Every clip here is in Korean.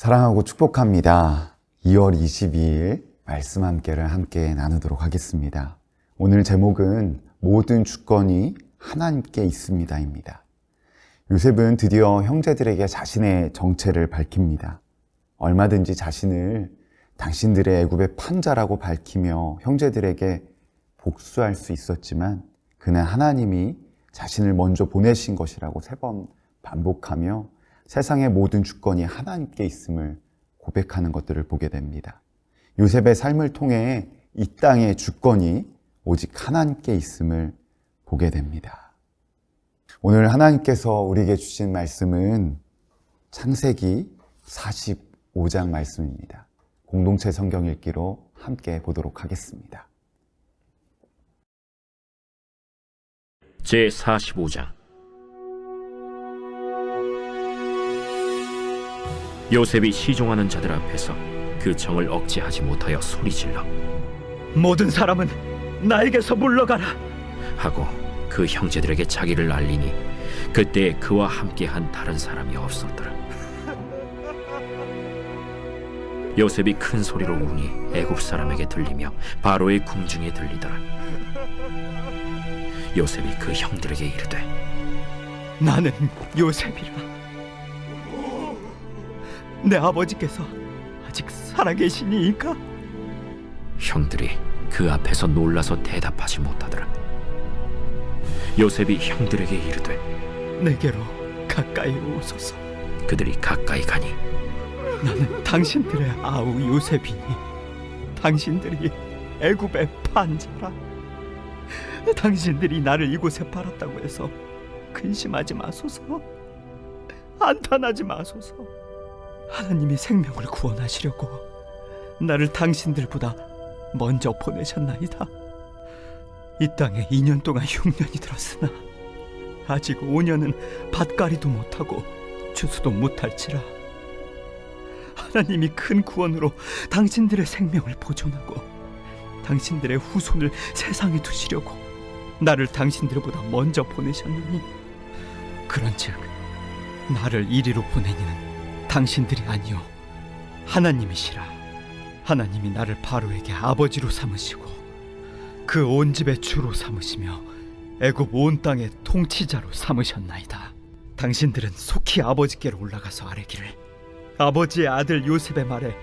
사랑하고 축복합니다. 2월 22일 말씀 함께를 함께 나누도록 하겠습니다. 오늘 제목은 모든 주권이 하나님께 있습니다입니다. 요셉은 드디어 형제들에게 자신의 정체를 밝힙니다. 얼마든지 자신을 당신들의 애굽의 판자라고 밝히며 형제들에게 복수할 수 있었지만 그는 하나님이 자신을 먼저 보내신 것이라고 3번 반복하며 세상의 모든 주권이 하나님께 있음을 고백하는 것들을 보게 됩니다. 요셉의 삶을 통해 이 땅의 주권이 오직 하나님께 있음을 보게 됩니다. 오늘 하나님께서 우리에게 주신 말씀은 창세기 45장 말씀입니다. 공동체 성경 읽기로 함께 보도록 하겠습니다. 제45장. 요셉이 시종하는 자들 앞에서 그 정을 억제하지 못하여 소리질러 모든 사람은 나에게서 물러가라 하고 그 형제들에게 자기를 알리니 그때 그와 함께한 다른 사람이 없었더라. 요셉이 큰 소리로 우니 애굽 사람에게 들리며 바로의 궁중에 들리더라. 요셉이 그 형들에게 이르되 나는 요셉이라. 내 아버지께서 아직 살아계시니이까? 형들이 그 앞에서 놀라서 대답하지 못하더라. 요셉이 형들에게 이르되 내게로 가까이 오소서. 그들이 가까이 가니 나는 당신들의 아우 요셉이니 당신들이 애굽의 판자라. 당신들이 나를 이곳에 팔았다고 해서 근심하지 마소서. 안탄하지 마소서. 하나님이 생명을 구원하시려고 나를 당신들보다 먼저 보내셨나이다. 이 땅에 2년 동안 흉년이 들었으나 아직 5년은 밭갈이도 못하고 추수도 못할지라. 하나님이 큰 구원으로 당신들의 생명을 보존하고 당신들의 후손을 세상에 두시려고 나를 당신들보다 먼저 보내셨느니, 그런즉 나를 이리로 보내니는 당신들이 아니요 하나님이시라. 하나님이 나를 바로에게 아버지로 삼으시고 그 온 집의 주로 삼으시며 애굽 온 땅의 통치자로 삼으셨나이다. 당신들은 속히 아버지께로 올라가서 아뢰기를, 아버지의 아들 요셉의 말에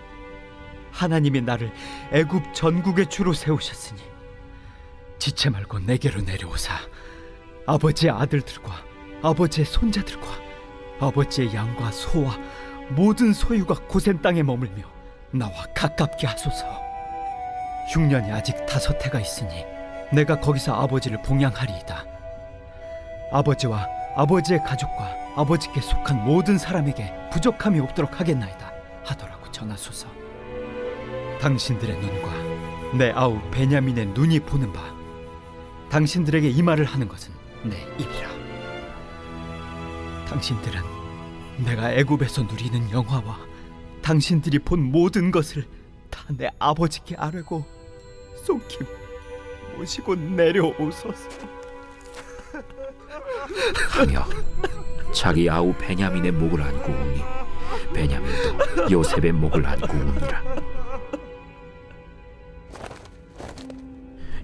하나님이 나를 애굽 전국의 주로 세우셨으니 지체 말고 내게로 내려오사 아버지의 아들들과 아버지의 손자들과 아버지의 양과 소와 모든 소유가 고센 땅에 머물며 나와 가깝게 하소서. 흉년이 아직 5해가 있으니 내가 거기서 아버지를 봉양하리이다. 아버지와 아버지의 가족과 아버지께 속한 모든 사람에게 부족함이 없도록 하겠나이다 하더라고 전하소서. 당신들의 눈과 내 아우 베냐민의 눈이 보는 바 당신들에게 이 말을 하는 것은 내 입이라. 당신들은 내가 애굽에서 누리는 영화와 당신들이 본 모든 것을 다 내 아버지께 아뢰고 속히 모시고 내려오소서 하며 자기 아우 베냐민의 목을 안고 우니 베냐민도 요셉의 목을 안고 우니라.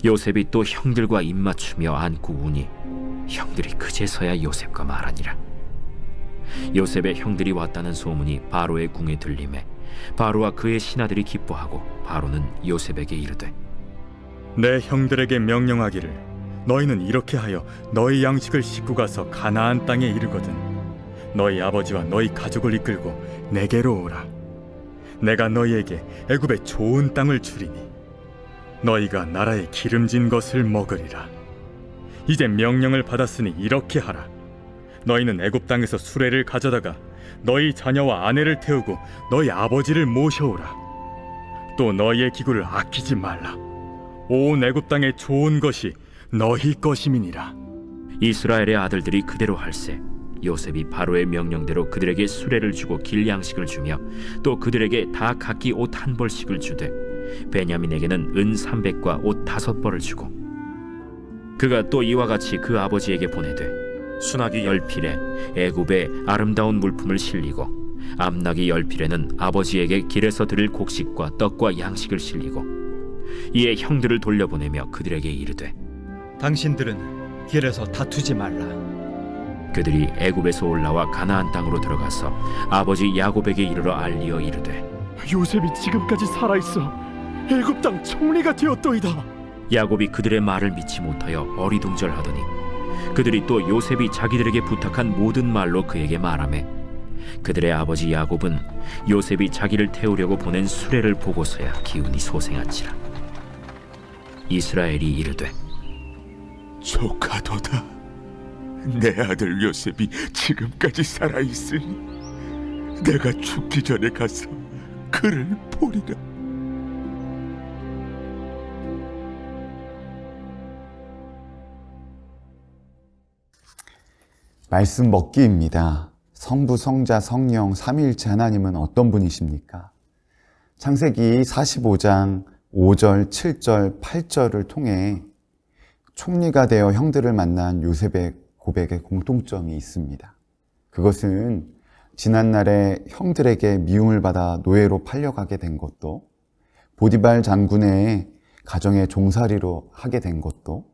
요셉이 또 형들과 입맞추며 안고 우니 형들이 그제서야 요셉과 말하니라. 요셉의 형들이 왔다는 소문이 바로의 궁에 들리매 바로와 그의 신하들이 기뻐하고 바로는 요셉에게 이르되 내 형들에게 명령하기를 너희는 이렇게 하여 너희 양식을 싣고 가서 가나안 땅에 이르거든 너희 아버지와 너희 가족을 이끌고 내게로 오라. 내가 너희에게 애굽의 좋은 땅을 주리니 너희가 나라의 기름진 것을 먹으리라. 이제 명령을 받았으니 이렇게 하라. 너희는 애굽 땅에서 수레를 가져다가 너희 자녀와 아내를 태우고 너희 아버지를 모셔오라. 또 너희의 기구를 아끼지 말라. 온 애굽 땅의 좋은 것이 너희 것임이니라. 이스라엘의 아들들이 그대로 할세 요셉이 바로의 명령대로 그들에게 수레를 주고 길 양식을 주며 또 그들에게 다 각기 옷 1벌씩을 주되 베냐민에게는 은 300과 옷 5벌을 주고 그가 또 이와 같이 그 아버지에게 보내되 수나기 10필에 애굽의 아름다운 물품을 실리고 암나기 열필에는 아버지에게 길에서 드릴 곡식과 떡과 양식을 실리고 이에 형들을 돌려보내며 그들에게 이르되 당신들은 길에서 다투지 말라. 그들이 애굽에서 올라와 가나안 땅으로 들어가서 아버지 야곱에게 이르러 알리어 이르되 요셉이 지금까지 살아있어 애굽 땅 총리가 되었도이다. 야곱이 그들의 말을 믿지 못하여 어리둥절하더니 그들이 또 요셉이 자기들에게 부탁한 모든 말로 그에게 말하매 그들의 아버지 야곱은 요셉이 자기를 태우려고 보낸 수레를 보고서야 기운이 솟행한지라. 이스라엘이 이르되 조카도다. 내 아들 요셉이 지금까지 살아있으니 내가 죽기 전에 가서 그를 보리라. 말씀 먹기입니다. 성부, 성자, 성령, 삼위일체 하나님은 어떤 분이십니까? 창세기 45장 5절, 7절, 8절을 통해 총리가 되어 형들을 만난 요셉의 고백에 공통점이 있습니다. 그것은 지난날에 형들에게 미움을 받아 노예로 팔려가게 된 것도, 보디발 장군의 가정의 종살이로 하게 된 것도,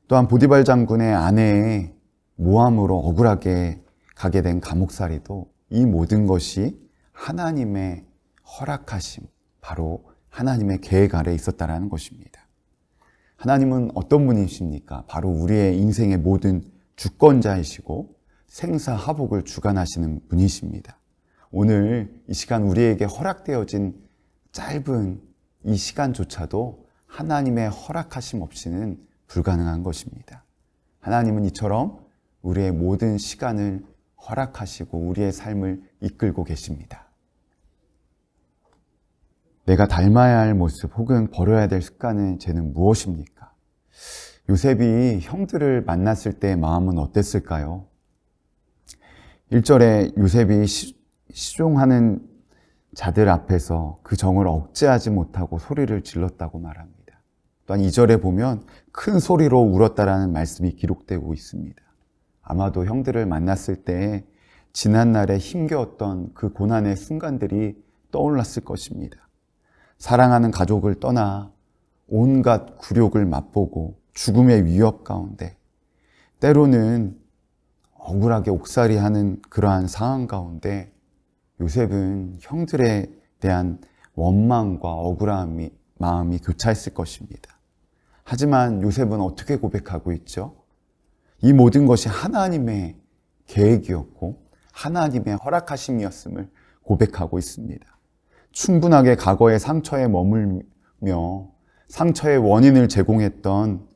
또한 보디발 장군의 아내의 모함으로 억울하게 가게 된 감옥살이도, 이 모든 것이 하나님의 허락하심, 바로 하나님의 계획 아래 있었다라는 것입니다. 하나님은 어떤 분이십니까? 바로 우리의 인생의 모든 주권자이시고 생사하복을 주관하시는 분이십니다. 오늘 이 시간 우리에게 허락되어진 짧은 이 시간조차도 하나님의 허락하심 없이는 불가능한 것입니다. 하나님은 이처럼 우리의 모든 시간을 허락하시고 우리의 삶을 이끌고 계십니다. 내가 닮아야 할 모습 혹은 버려야 될 습관은 쟤는 무엇입니까? 요셉이 형들을 만났을 때의 마음은 어땠을까요? 1절에 요셉이 시종하는 자들 앞에서 그 정을 억제하지 못하고 소리를 질렀다고 말합니다. 또한 2절에 보면 큰 소리로 울었다라는 말씀이 기록되고 있습니다. 아마도 형들을 만났을 때 지난날에 힘겨웠던 그 고난의 순간들이 떠올랐을 것입니다. 사랑하는 가족을 떠나 온갖 굴욕을 맛보고 죽음의 위협 가운데, 때로는 억울하게 옥살이하는 그러한 상황 가운데 요셉은 형들에 대한 원망과 억울한 마음이 교차했을 것입니다. 하지만 요셉은 어떻게 고백하고 있죠? 이 모든 것이 하나님의 계획이었고 하나님의 허락하심이었음을 고백하고 있습니다. 충분하게 과거의 상처에 머물며 상처의 원인을 제공했던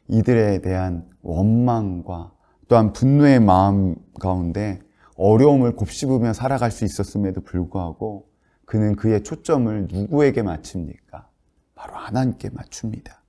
이들에 대한 원망과 또한 분노의 마음 가운데 어려움을 곱씹으며 살아갈 수 있었음에도 불구하고 그는 그의 초점을 누구에게 맞춥니까? 바로 하나님께 맞춥니다.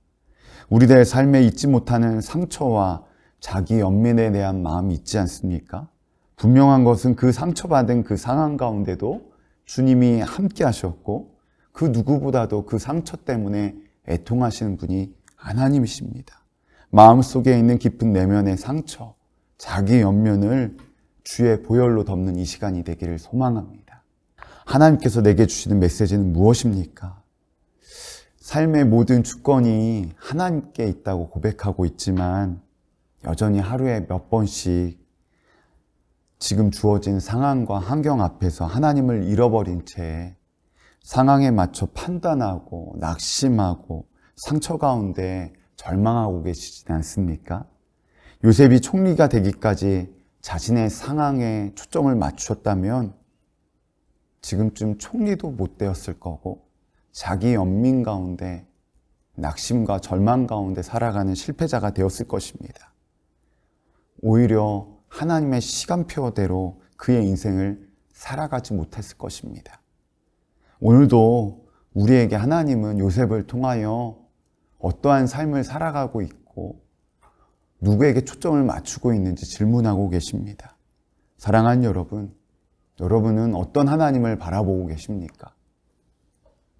우리들의 삶에 잊지 못하는 상처와 자기 연민에 대한 마음이 있지 않습니까? 분명한 것은 그 상처받은 그 상황 가운데도 주님이 함께 하셨고 그 누구보다도 그 상처 때문에 애통하시는 분이 하나님이십니다. 마음속에 있는 깊은 내면의 상처, 자기 연면을 주의 보혈로 덮는 이 시간이 되기를 소망합니다. 하나님께서 내게 주시는 메시지는 무엇입니까? 삶의 모든 주권이 하나님께 있다고 고백하고 있지만 여전히 하루에 몇 번씩 지금 주어진 상황과 환경 앞에서 하나님을 잃어버린 채 상황에 맞춰 판단하고 낙심하고 상처 가운데 절망하고 계시지 않습니까? 요셉이 총리가 되기까지 자신의 상황에 초점을 맞추셨다면 지금쯤 총리도 못 되었을 거고 자기 연민 가운데 낙심과 절망 가운데 살아가는 실패자가 되었을 것입니다. 오히려 하나님의 시간표대로 그의 인생을 살아가지 못했을 것입니다. 오늘도 우리에게 하나님은 요셉을 통하여 어떠한 삶을 살아가고 있고 누구에게 초점을 맞추고 있는지 질문하고 계십니다. 사랑하는 여러분, 여러분은 어떤 하나님을 바라보고 계십니까?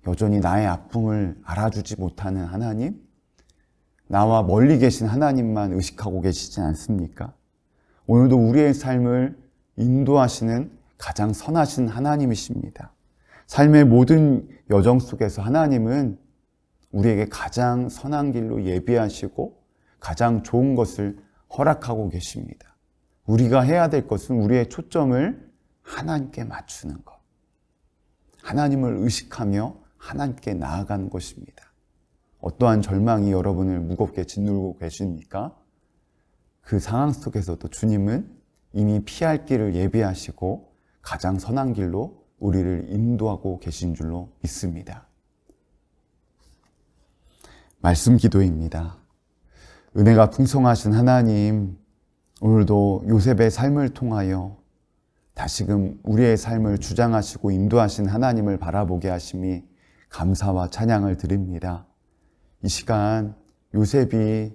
여전히 나의 아픔을 알아주지 못하는 하나님? 나와 멀리 계신 하나님만 의식하고 계시지 않습니까? 오늘도 우리의 삶을 인도하시는 가장 선하신 하나님이십니다. 삶의 모든 여정 속에서 하나님은 우리에게 가장 선한 길로 예비하시고 가장 좋은 것을 허락하고 계십니다. 우리가 해야 될 것은 우리의 초점을 하나님께 맞추는 것. 하나님을 의식하며 하나님께 나아가는 것입니다. 어떠한 절망이 여러분을 무겁게 짓누르고 계십니까? 그 상황 속에서도 주님은 이미 피할 길을 예비하시고 가장 선한 길로 우리를 인도하고 계신 줄로 믿습니다. 말씀 기도입니다. 은혜가 풍성하신 하나님, 오늘도 요셉의 삶을 통하여 다시금 우리의 삶을 주장하시고 인도하신 하나님을 바라보게 하심이 감사와 찬양을 드립니다. 이 시간 요셉이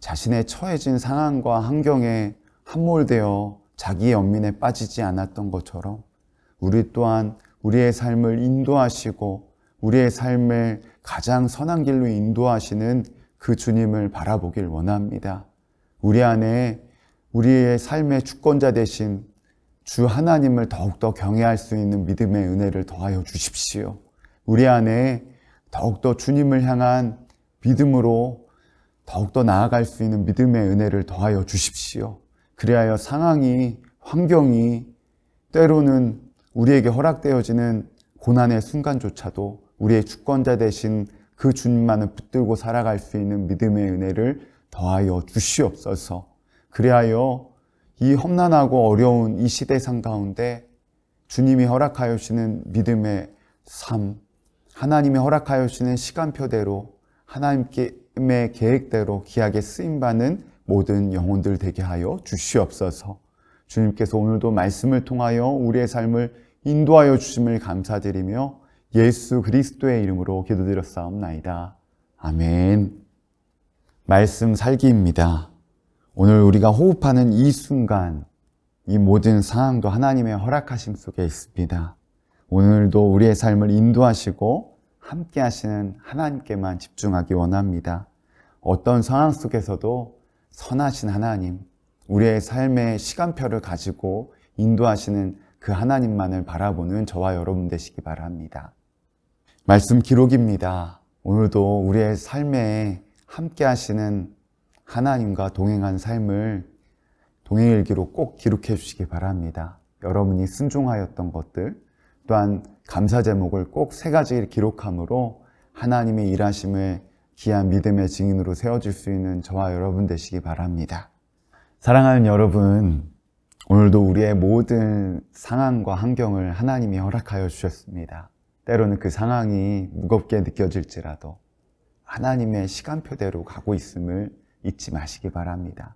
자신의 처해진 상황과 환경에 함몰되어 자기의 연민에 빠지지 않았던 것처럼 우리 또한 우리의 삶을 인도하시고 우리의 삶을 가장 선한 길로 인도하시는 그 주님을 바라보길 원합니다. 우리 안에 우리의 삶의 주권자 되신 주 하나님을 더욱더 경외할 수 있는 믿음의 은혜를 더하여 주십시오. 우리 안에 더욱더 주님을 향한 믿음으로 더욱더 나아갈 수 있는 믿음의 은혜를 더하여 주십시오. 그리하여 상황이, 환경이 때로는 우리에게 허락되어지는 고난의 순간조차도 우리의 주권자 되신 그 주님만을 붙들고 살아갈 수 있는 믿음의 은혜를 더하여 주시옵소서. 그리하여 이 험난하고 어려운 이 시대상 가운데 주님이 허락하여 주시는 믿음의 삶, 하나님이 허락하여 주시는 시간표대로 하나님의 계획대로 귀하게 쓰임받는 모든 영혼들 되게 하여 주시옵소서. 주님께서 오늘도 말씀을 통하여 우리의 삶을 인도하여 주심을 감사드리며 예수 그리스도의 이름으로 기도드렸사옵나이다. 아멘. 말씀 살기입니다. 오늘 우리가 호흡하는 이 순간, 이 모든 상황도 하나님의 허락하심 속에 있습니다. 오늘도 우리의 삶을 인도하시고 함께 하시는 하나님께만 집중하기 원합니다. 어떤 상황 속에서도 선하신 하나님, 우리의 삶의 시간표를 가지고 인도하시는 그 하나님만을 바라보는 저와 여러분 되시기 바랍니다. 말씀 기록입니다. 오늘도 우리의 삶에 함께 하시는 하나님과 동행한 삶을 동행일기로 꼭 기록해 주시기 바랍니다. 여러분이 순종하였던 것들, 또한 감사 제목을 꼭 3가지 기록함으로 하나님의 일하심을 귀한 믿음의 증인으로 세워질 수 있는 저와 여러분 되시기 바랍니다. 사랑하는 여러분, 오늘도 우리의 모든 상황과 환경을 하나님이 허락하여 주셨습니다. 때로는 그 상황이 무겁게 느껴질지라도 하나님의 시간표대로 가고 있음을 잊지 마시기 바랍니다.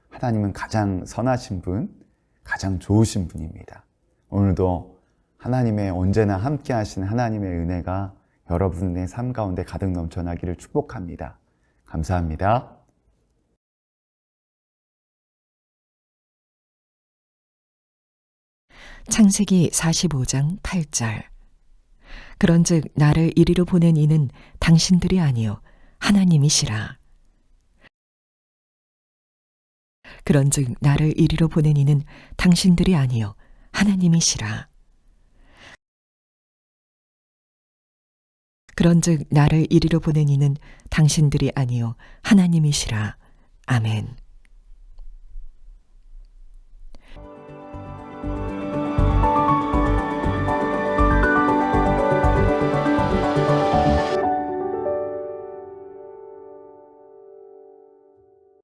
하나님은 가장 선하신 분, 가장 좋으신 분입니다. 오늘도 하나님의 언제나 함께 하신 하나님의 은혜가 여러분의 삶 가운데 가득 넘쳐나기를 축복합니다. 감사합니다. 창세기 45장 8절. 그런즉 나를 이리로 보낸 이는 당신들이 아니요 하나님이시라. 그런즉 나를 이리로 보낸 이는 당신들이 아니요 하나님이시라. 그런즉 나를 이리로 보낸 이는 당신들이 아니요 하나님이시라. 아멘.